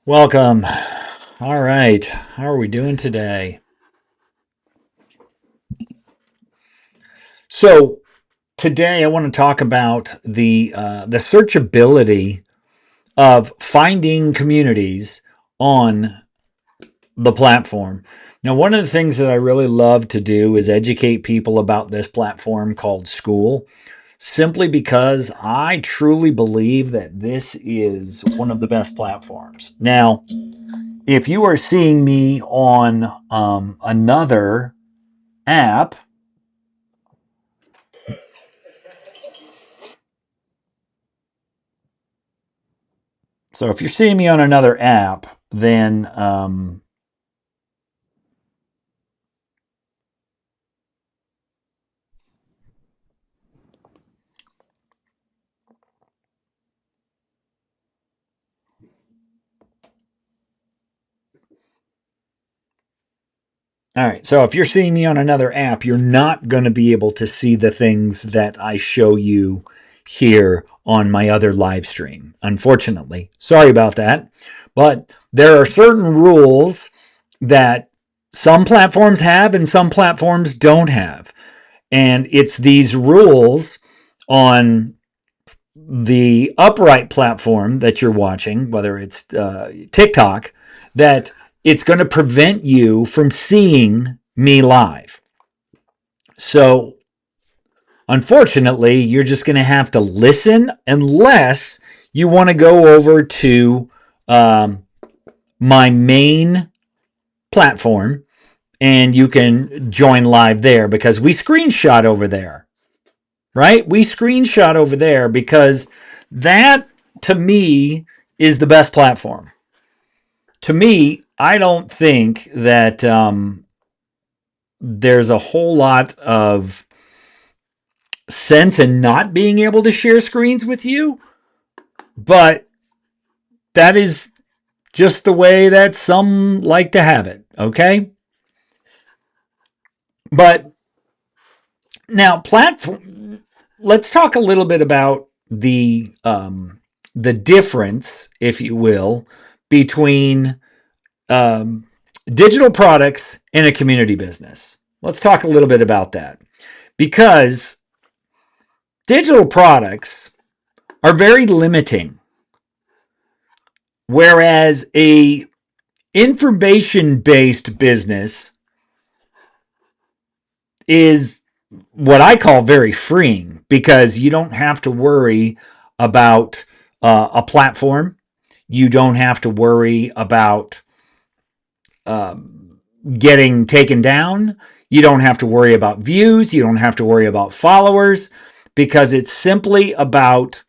Welcome. All right. How are we doing today? So today I want to talk about the searchability of finding communities on the platform. Now, one of the things that I really love to do is educate people about this platform called School, simply because I truly believe that this is one of the best platforms. Now, if you are seeing me on another app, so if you're seeing me on another app, then all right. So if you're seeing me on another app, you're not going to be able to see the things that I show you here on my other live stream. Unfortunately, sorry about that, but there are certain rules that some platforms have and some platforms don't have. And it's these rules on the upright platform that you're watching, whether it's TikTok, that it's going to prevent you from seeing me live. So, unfortunately, you're just going to have to listen unless you want to go over to um, my main platform and you can join live there because we screenshot over there, right? We screenshot over there because that to me is the best platform. To me, I don't think that there's a whole lot of sense in not being able to share screens with you, but that is just the way that some like to have it, okay? But now, platform. Let's talk a little bit about the difference, if you will, between um, digital products and a community business. Let's talk a little bit about that because digital products are very limiting, whereas a information based business is what I call very freeing because you don't have to worry about a platform. You don't have to worry about getting taken down. You don't have to worry about views. You don't have to worry about followers because it's simply about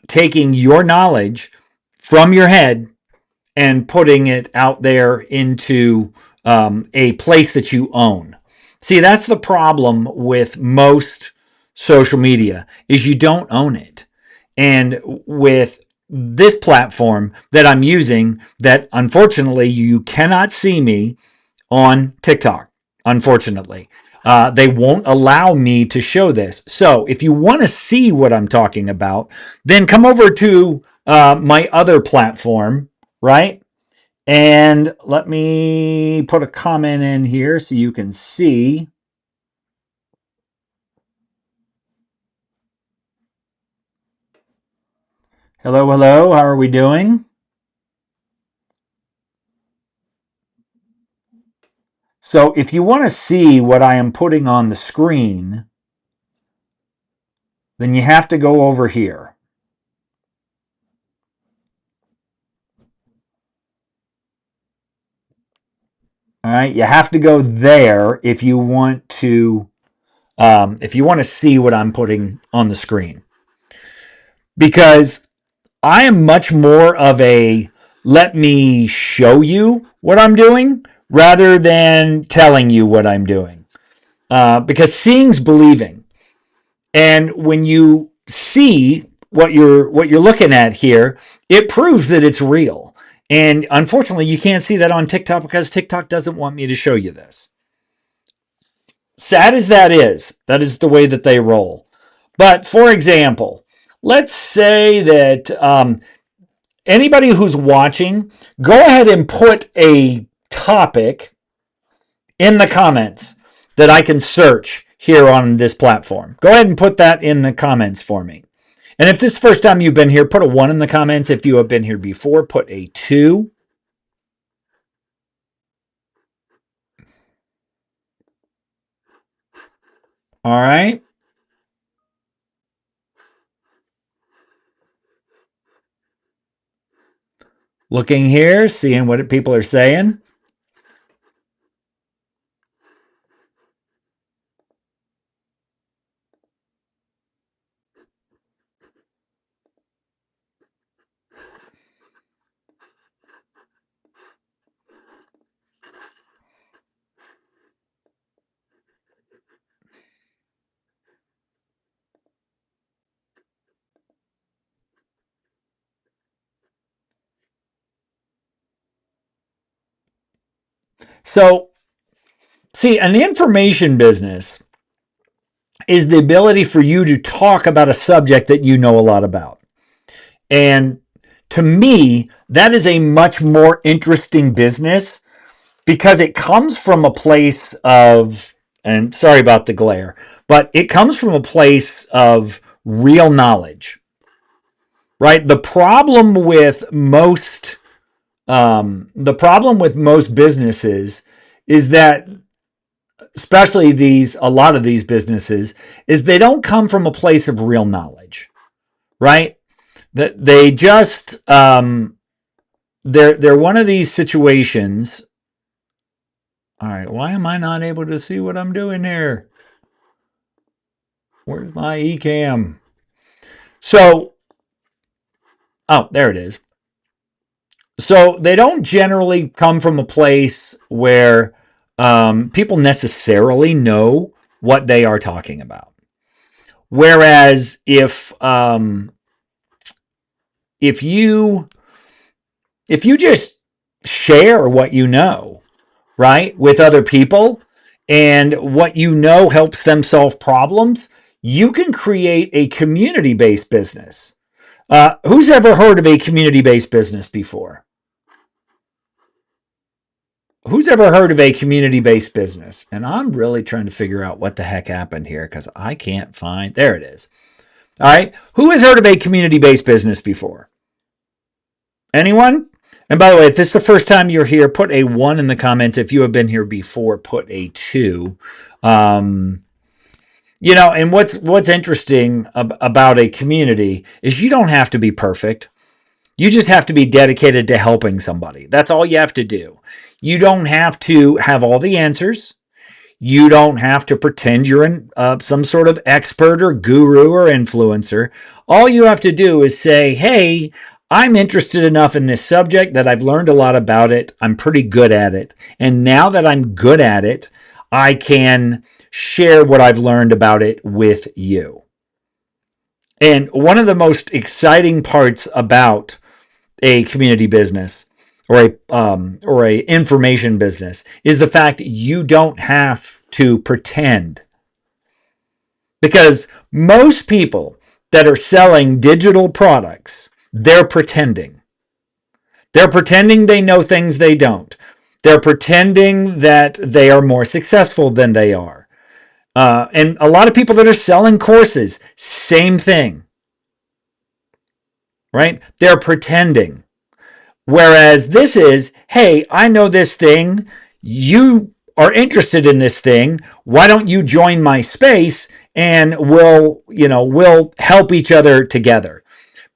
taking your knowledge from your head and putting it out there into a place that you own. See, that's the problem with most social media is you don't own it. And with this platform that I'm using, that unfortunately you cannot see me on TikTok, unfortunately. They won't allow me to show this. So if you want to see what I'm talking about, then come over to my other platform, right? And let me put a comment in here so you can see. Hello, hello. How are we doing? So if you want to see what I am putting on the screen, then you have to go over here. All right, you have to go there if you want to see what I'm putting on the screen, because I am much more of a let me show you what I'm doing rather than telling you what I'm doing. Because seeing's believing, and when you see what you're looking at here, it proves that it's real. And unfortunately, you can't see that on TikTok because TikTok doesn't want me to show you this. Sad as that is the way that they roll. But for example, let's say that anybody who's watching, go ahead and put a topic in the comments that I can search here on this platform. Go ahead and put that in the comments for me. And if this is the first time you've been here, put a 1 in the comments. If you have been here before, put a 2. All right. Looking here, seeing what people are saying. So, see, an information business is the ability for you to talk about a subject that you know a lot about. And to me, that is a much more interesting business because it comes from a place of, and sorry about the glare, but it comes from a place of real knowledge, right? The problem with most businesses is that, especially a lot of these businesses, is they don't come from a place of real knowledge, right? That they just they're one of these situations. All right, why am I not able to see what I'm doing here? Where's my eCam? So, oh, there it is. So they don't generally come from a place where people necessarily know what they are talking about. Whereas if you just share what you know, right, with other people, and what you know helps them solve problems, you can create a community-based business. Who's ever heard of a community-based business before? Who's ever heard of a community-based business? And I'm really trying to figure out what the heck happened here because I can't find. There it is. All right. Who has heard of a community-based business before? Anyone? And by the way, if this is the first time you're here, put a 1 in the comments. If you have been here before, put a 2. And what's interesting about a community is you don't have to be perfect. You just have to be dedicated to helping somebody. That's all you have to do. You don't have to have all the answers. You don't have to pretend you're some sort of expert or guru or influencer. All you have to do is say, hey, I'm interested enough in this subject that I've learned a lot about it. I'm pretty good at it. And now that I'm good at it, I can share what I've learned about it with you. And one of the most exciting parts about a community business or a information business is the fact you don't have to pretend, because most people that are selling digital products, they're pretending they know things they don't. They're pretending that they are more successful than they are. And a lot of people that are selling courses, same thing, right? They're pretending. Whereas this is, hey, I know this thing. You are interested in this thing. Why don't you join my space and we'll help each other together?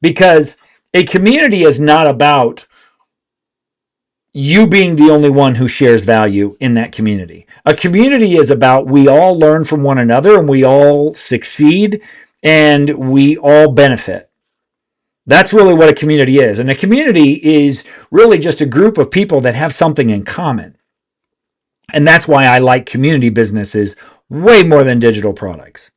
Because a community is not about you being the only one who shares value in that community. A community is about we all learn from one another and we all succeed and we all benefit. That's really what a community is. And a community is really just a group of people that have something in common. And that's why I like community businesses way more than digital products.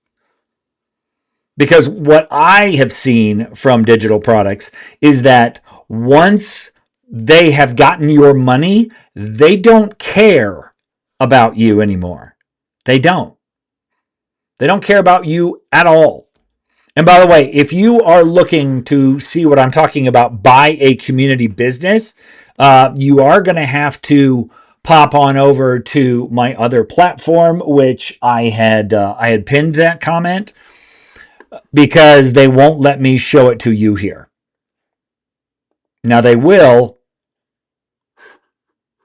Because what I have seen from digital products is that once they have gotten your money, they don't care about you anymore. They don't. They don't care about you at all. And by the way, if you are looking to see what I'm talking about by a community business, you are going to have to pop on over to my other platform, which I had pinned that comment because they won't let me show it to you here. Now they will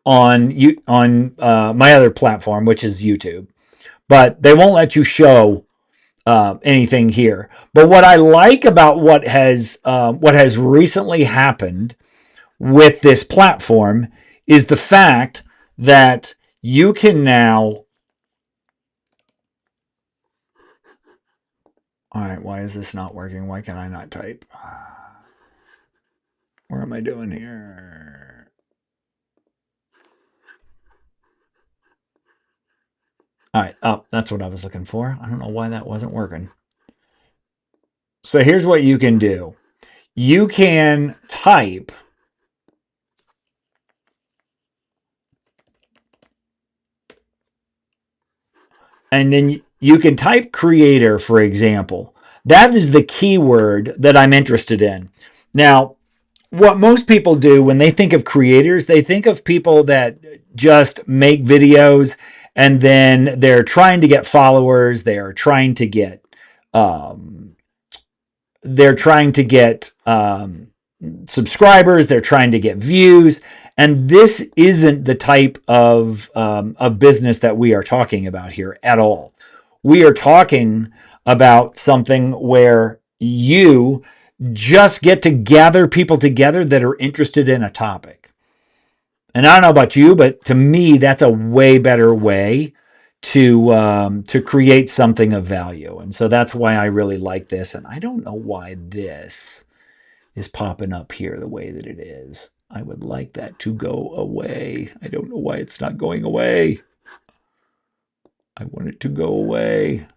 on my other platform, which is YouTube, but they won't let you show anything here. But what I like about what has recently happened with this platform is the fact that you can now. All right, why is this not working? Why can I not type? What am I doing here? All right, oh, that's what I was looking for. I don't know why that wasn't working. So here's what you can do. You can type and then you can type creator, for example. That is the keyword that I'm interested in. Now, what most people do when they think of creators, they think of people that just make videos and then they're trying to get followers, they're trying to get subscribers, they're trying to get views, and this isn't the type of business that we are talking about here at all. We are talking about something where you just get to gather people together that are interested in a topic. And I don't know about you, but to me, that's a way better way to create something of value. And so that's why I really like this. And I don't know why this is popping up here the way that it is. I would like that to go away. I don't know why it's not going away. I want it to go away.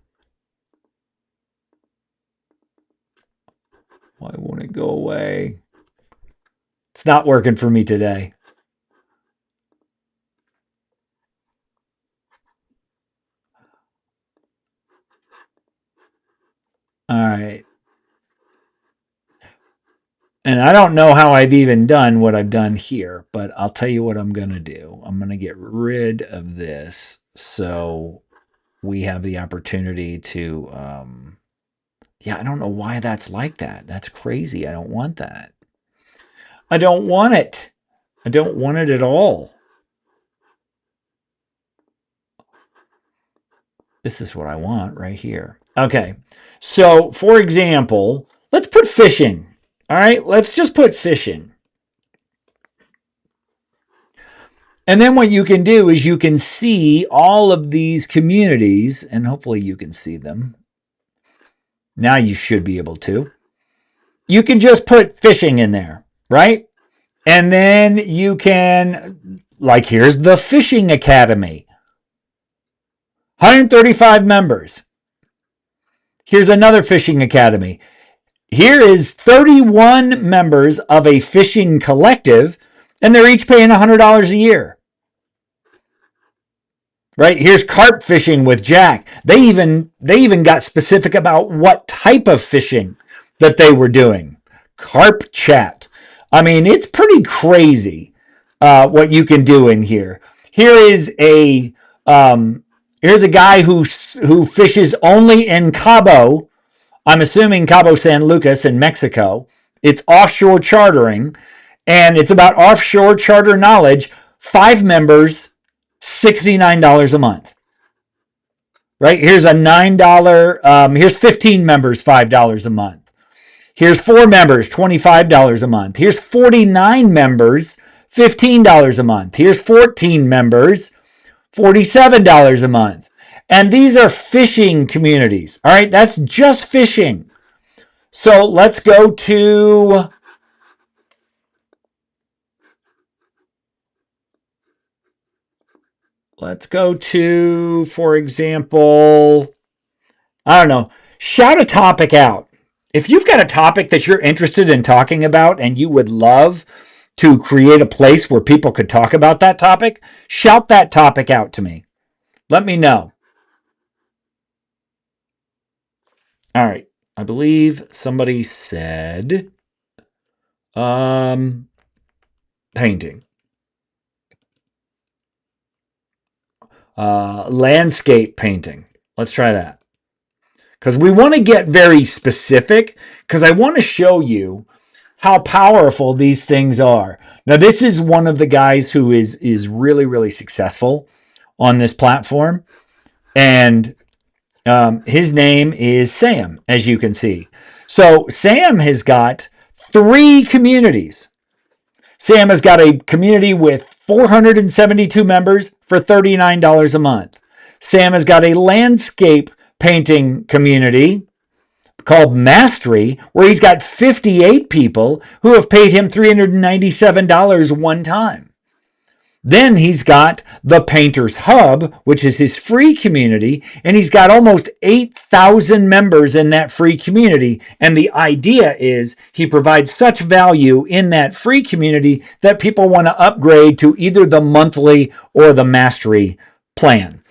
Why won't it go away? It's not working for me today. All right. And I don't know how I've even done what I've done here, but I'll tell you what I'm going to do. I'm going to get rid of this so we have the opportunity to, yeah, I don't know why that's like that. That's crazy. I don't want that. I don't want it. I don't want it at all. This is what I want right here. Okay. So, for example, let's put fishing. All right. Let's just put fishing. And then what you can do is you can see all of these communities, and hopefully you can see them. Now you should be able to. You can just put fishing in there, right? And then you can, like, here's the Fishing Academy 135 members. Here's another Fishing Academy. Here is 31 members of a fishing collective, and they're each paying $100 a year. Right? Here's carp fishing with Jack. They even got specific about what type of fishing that they were doing. Carp chat. I mean, it's pretty crazy what you can do in here. Here is here's a guy who fishes only in Cabo. I'm assuming Cabo San Lucas in Mexico. It's offshore chartering, and it's about offshore charter knowledge. 5 members, $69 a month. Right? Here's a $9, here's 15 members, $5 a month. Here's 4 members, $25 a month. Here's 49 members, $15 a month. Here's 14 members, $47 a month. And these are fishing communities. All right, that's just fishing. So let's go to for example, I don't know, shout a topic out. If you've got a topic that you're interested in talking about and you would love to create a place where people could talk about that topic, shout that topic out to me. Let me know. All right. I believe somebody said painting. Landscape painting. Let's try that. Because we want to get very specific, because I want to show you how powerful these things are. Now, this is one of the guys who is really, really successful on this platform. And his name is Sam, as you can see. So Sam has got 3 communities. Sam has got a community with 472 members for $39 a month. Sam has got a landscape painting community called Mastery, where he's got 58 people who have paid him $397 one time. Then he's got the Painters Hub, which is his free community, and he's got almost 8,000 members in that free community. And the idea is he provides such value in that free community that people want to upgrade to either the monthly or the Mastery plan.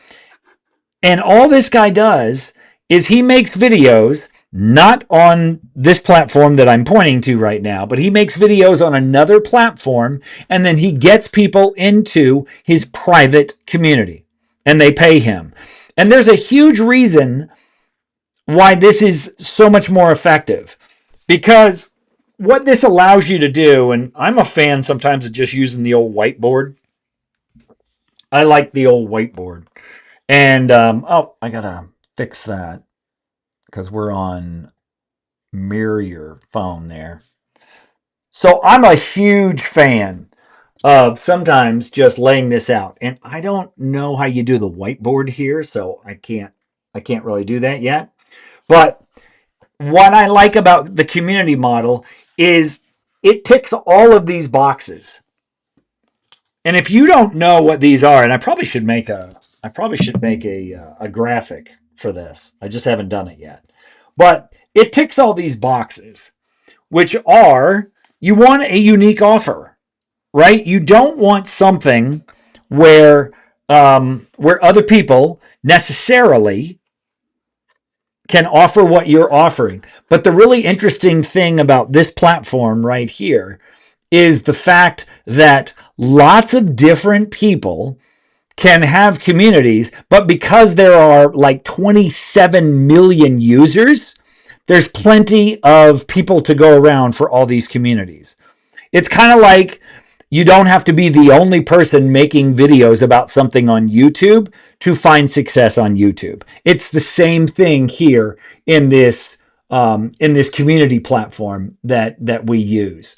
And all this guy does is he makes videos, not on this platform that I'm pointing to right now, but he makes videos on another platform, and then he gets people into his private community, and they pay him. And there's a huge reason why this is so much more effective, because what this allows you to do, and I'm a fan sometimes of just using the old whiteboard. I like the old whiteboard. And, I gotta fix that because we're on mirror your phone there. So I'm a huge fan of sometimes just laying this out. And I don't know how you do the whiteboard here, so I can't really do that yet. But what I like about the community model is it ticks all of these boxes. And if you don't know what these are, and I probably should make a graphic for this. I just haven't done it yet. But it ticks all these boxes, which are, you want a unique offer, right? You don't want something where other people necessarily can offer what you're offering. But the really interesting thing about this platform right here is the fact that lots of different people can have communities, but because there are like 27 million users, there's plenty of people to go around for all these communities. It's kind of like you don't have to be the only person making videos about something on YouTube to find success on YouTube. It's the same thing here in this community platform that we use,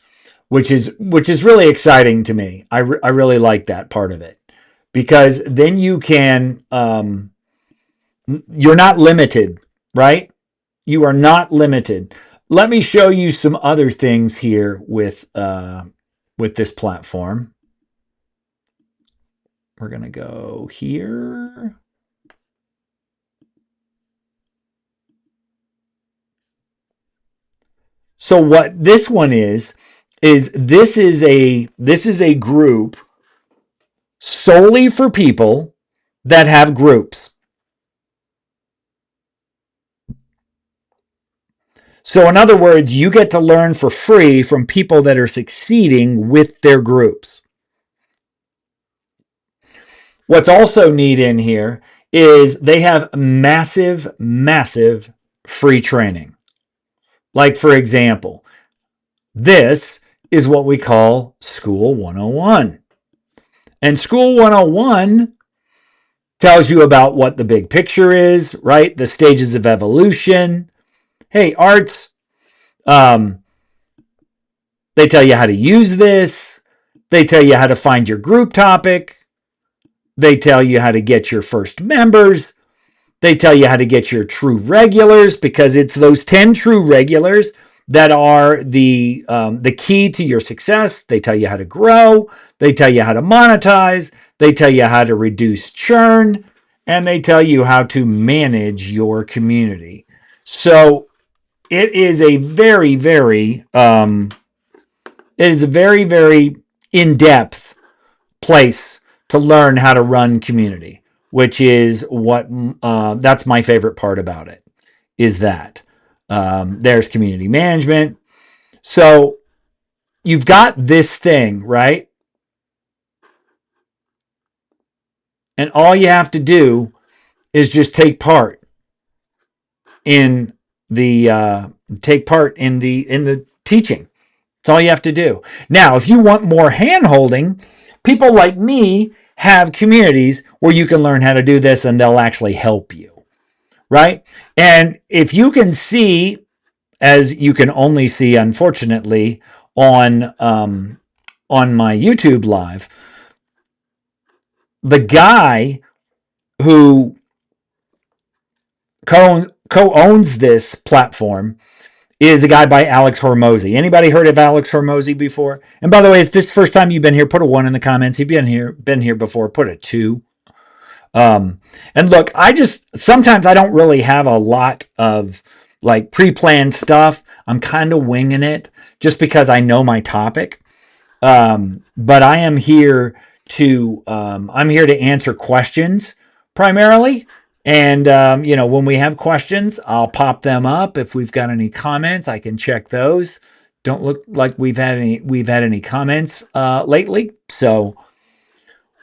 which is really exciting to me. I really like that part of it, because then you can you're not limited, right? You are not limited. Let me show you some other things here with this platform. We're going to go here. So what this one is this is a group solely for people that have groups. So in other words, you get to learn for free from people that are succeeding with their groups. What's also neat in here is they have massive, massive free training. Like, for example, this is what we call School 101. And School 101 tells you about what the big picture is, right? The stages of evolution. Hey, arts, they tell you how to use this. They tell you how to find your group topic. They tell you how to get your first members. They tell you how to get your true regulars, because it's those 10 true regulars that are the key to your success. They tell you how to grow. They tell you how to monetize. They tell you how to reduce churn. And they tell you how to manage your community. So it is a very, very in-depth place to learn how to run community, which is what that's my favorite part about it, is that There's community management. So you've got this thing, right? And all you have to do is just take part in the teaching. That's all you have to do. Now, if you want more hand holding, people like me have communities where you can learn how to do this and they'll actually help you, right? And if you can see, as you can only see, unfortunately, on my YouTube live, the guy who co-owns this platform is a guy by Alex Hormozy. Anybody heard of Alex Hormozy before? And by the way, if this is the first time you've been here, put a 1 in the comments. If you've been here before, put a 2. And look, sometimes I don't really have a lot of like pre-planned stuff. I'm kind of winging it just because I know my topic. But I am here I'm here to answer questions primarily. And when we have questions, I'll pop them up. If we've got any comments, I can check those. Don't look like we've had any comments lately. So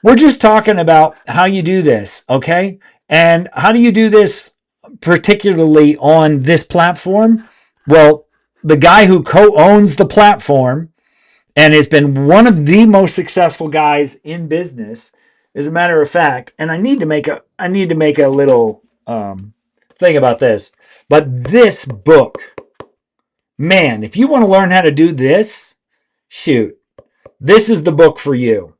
we're just talking about how you do this, okay? And how do you do this particularly on this platform? Well, the guy who co-owns the platform and has been one of the most successful guys in business, as a matter of fact. And I need to make a little thing about this. But this book, man, if you want to learn how to do this, shoot, this is the book for you.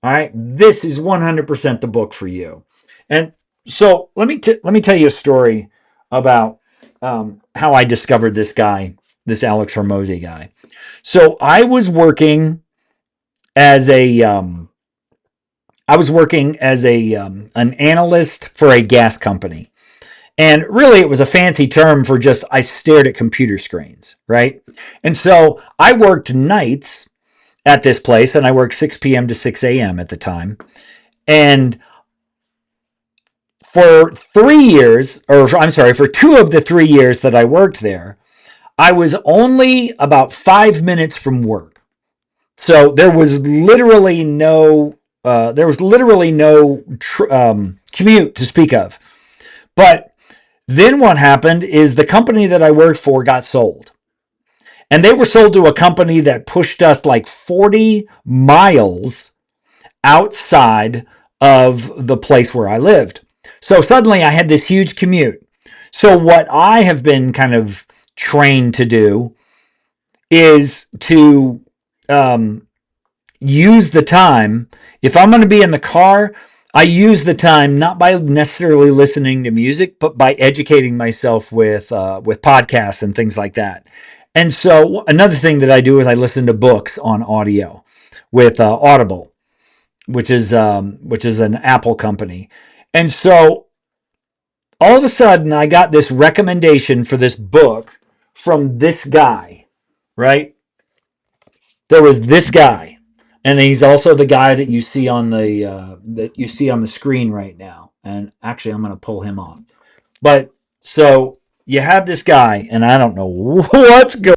All right, this is 100% the book for you. And so let me tell you a story about how I discovered this guy, this Alex Hormozy guy. So I was working as an analyst for a gas company. And really, it was a fancy term for just I stared at computer screens, right? And so I worked nights at this place, and I worked 6 p.m. to 6 a.m. at the time. And for 3 years, for 2 of the 3 years that I worked there, I was only about 5 minutes from work. So there was literally no commute to speak of. But then what happened is the company that I worked for got sold. And they were sold to a company that pushed us like 40 miles outside of the place where I lived. So suddenly I had this huge commute. So what I have been kind of trained to do is to use the time. If I'm going to be in the car, I use the time not by necessarily listening to music, but by educating myself with podcasts and things like that. And so another thing that I do is I listen to books on audio with Audible, which is an Apple company. And so all of a sudden I got this recommendation for this book from this guy, right? There was this guy, and he's also the guy that you see on the screen right now. And actually, I'm going to pull him off. But so you have this guy, and I don't know what's going